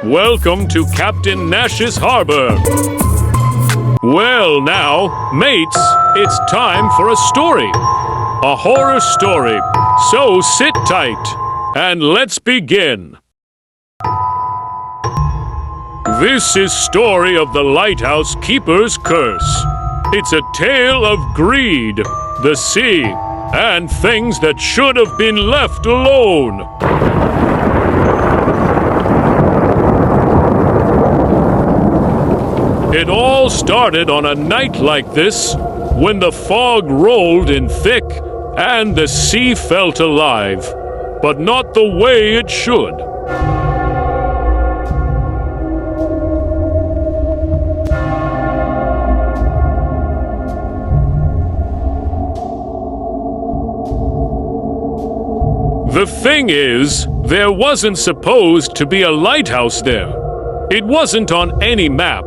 Welcome to Captain Nash's harbor. Well now, mates, it's time for a story. A horror story. So sit tight and let's begin. This is story of the Lighthouse Keeper's Curse. It's a tale of greed, the sea, and things that should have been left alone. It all started on a night like this, when the fog rolled in thick and the sea felt alive, but not the way it should. The thing is, there wasn't supposed to be a lighthouse there. It wasn't on any map,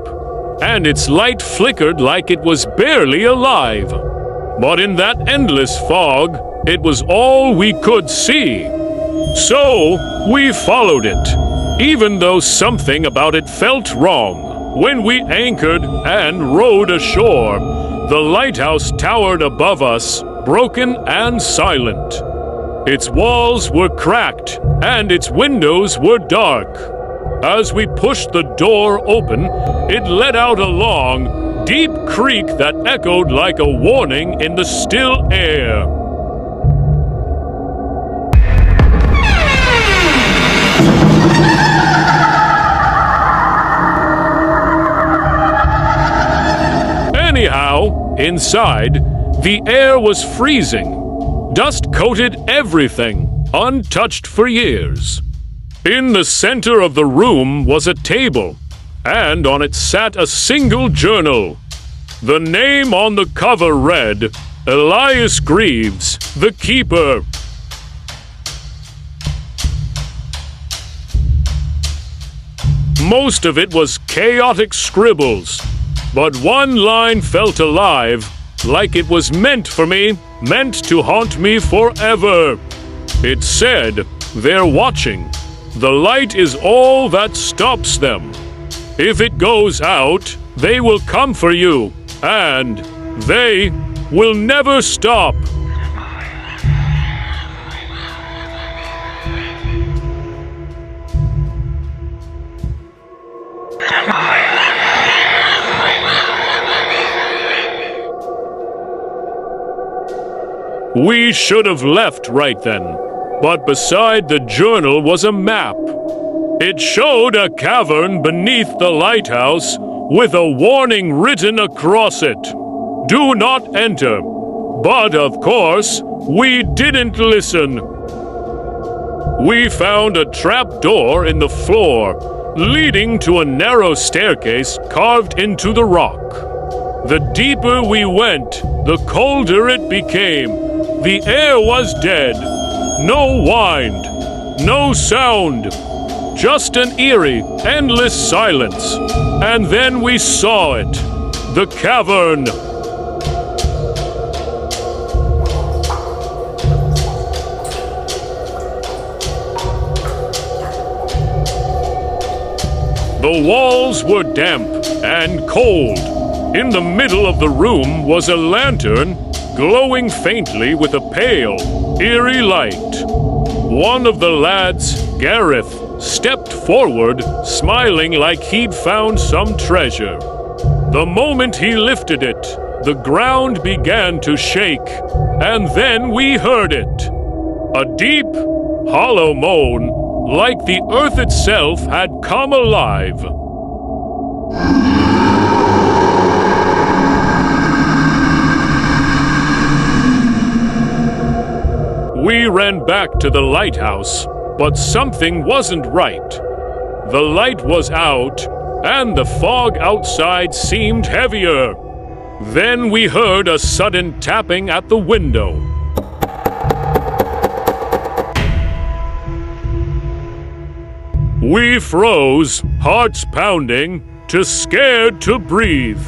and its light flickered like it was barely alive. But in that endless fog, it was all we could see. So, we followed it, even though something about it felt wrong. When we anchored and rowed ashore, the lighthouse towered above us, broken and silent. Its walls were cracked, and its windows were dark. As we pushed the door open, it let out a long, deep creak that echoed like a warning in the still air. Anyhow, inside, the air was freezing. Dust coated everything, untouched for years. In the center of the room was a table, and on it sat a single journal. The name on the cover read, Elias Greaves, the Keeper. Most of it was chaotic scribbles, but one line felt alive, like it was meant for me, meant to haunt me forever. It said, "They're watching. The light is all that stops them. If it goes out, they will come for you, and they will never stop." We should have left right then. But beside the journal was a map. It showed a cavern beneath the lighthouse with a warning written across it. Do not enter. But of course, we didn't listen. We found a trap door in the floor, leading to a narrow staircase carved into the rock. The deeper we went, the colder it became. The air was dead. No wind, no sound, just an eerie, endless silence. And then we saw it, the cavern. The walls were damp and cold. In the middle of the room was a lantern, glowing faintly with a pale, eerie light. One of the lads, Gareth, stepped forward, smiling like he'd found some treasure. The moment he lifted it, the ground began to shake, and then we heard it. A deep, hollow moan, like the earth itself had come alive. We ran back to the lighthouse, but something wasn't right. The light was out, and the fog outside seemed heavier. Then we heard a sudden tapping at the window. We froze, hearts pounding, too scared to breathe.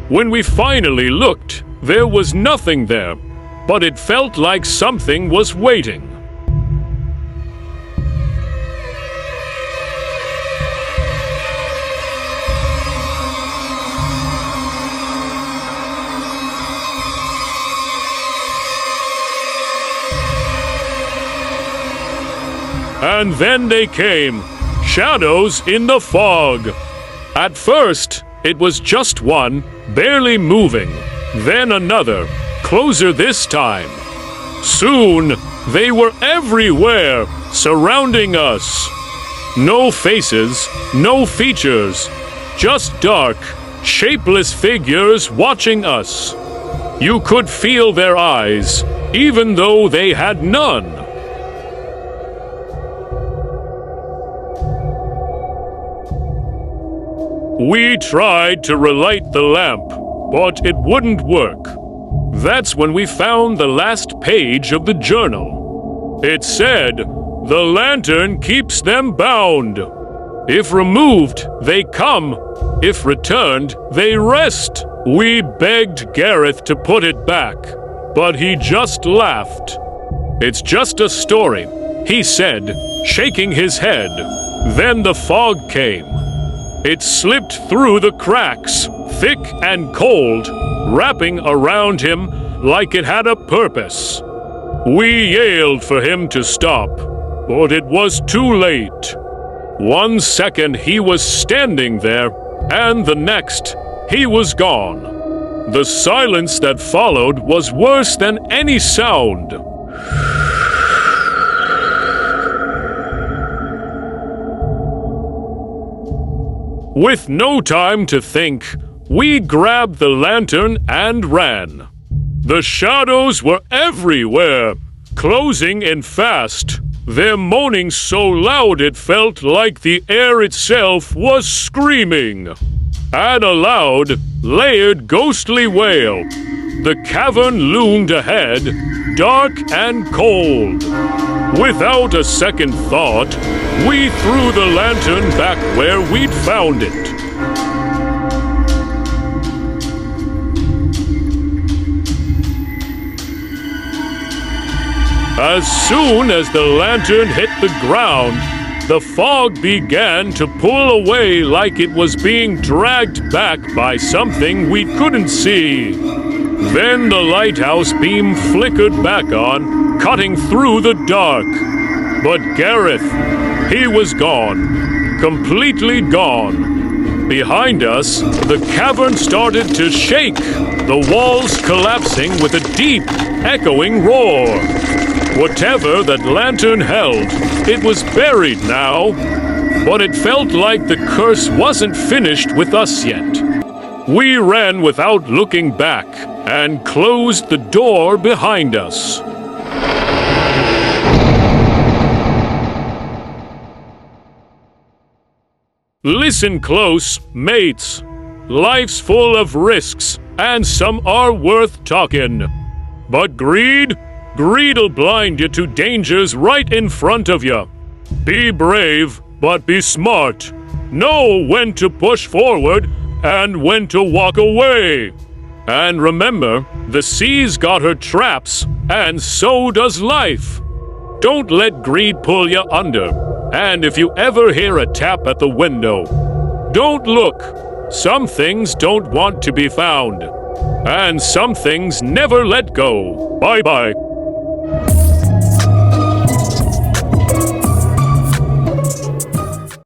When we finally looked, there was nothing there. But it felt like something was waiting. And then they came, shadows in the fog. At first, it was just one, barely moving. Then another, closer this time. Soon, they were everywhere, surrounding us. No faces, no features, just dark, shapeless figures watching us. You could feel their eyes, even though they had none. We tried to relight the lamp, but it wouldn't work. That's when we found the last page of the journal. It said, "The lantern keeps them bound. If removed, they come. If returned, they rest." We begged Gareth to put it back, but he just laughed. "It's just a story," he said, shaking his head. Then the fog came. It slipped through the cracks, thick and cold, wrapping around him like it had a purpose. We yelled for him to stop, but it was too late. 1 second he was standing there, and the next he was gone. The silence that followed was worse than any sound. With no time to think, we grabbed the lantern and ran. The shadows were everywhere, closing in fast, their moaning so loud it felt like the air itself was screaming. And a loud, layered, ghostly wail. The cavern loomed ahead, dark and cold. Without a second thought, we threw the lantern back where we'd found it. As soon as the lantern hit the ground, the fog began to pull away like it was being dragged back by something we couldn't see. Then the lighthouse beam flickered back on, cutting through the dark. But Gareth, he was gone, completely gone. Behind us, the cavern started to shake, the walls collapsing with a deep, echoing roar. Whatever that lantern held, it was buried now. But it felt like the curse wasn't finished with us yet. We ran without looking back and closed the door behind us. Listen close, mates. Life's full of risks, and some are worth talking. But greed'll blind you to dangers right in front of you. Be brave, but be smart. Know when to push forward and when to walk away. And remember, the sea's got her traps, and so does life. Don't let greed pull you under. And if you ever hear a tap at the window, don't look. Some things don't want to be found. And some things never let go. Bye-bye.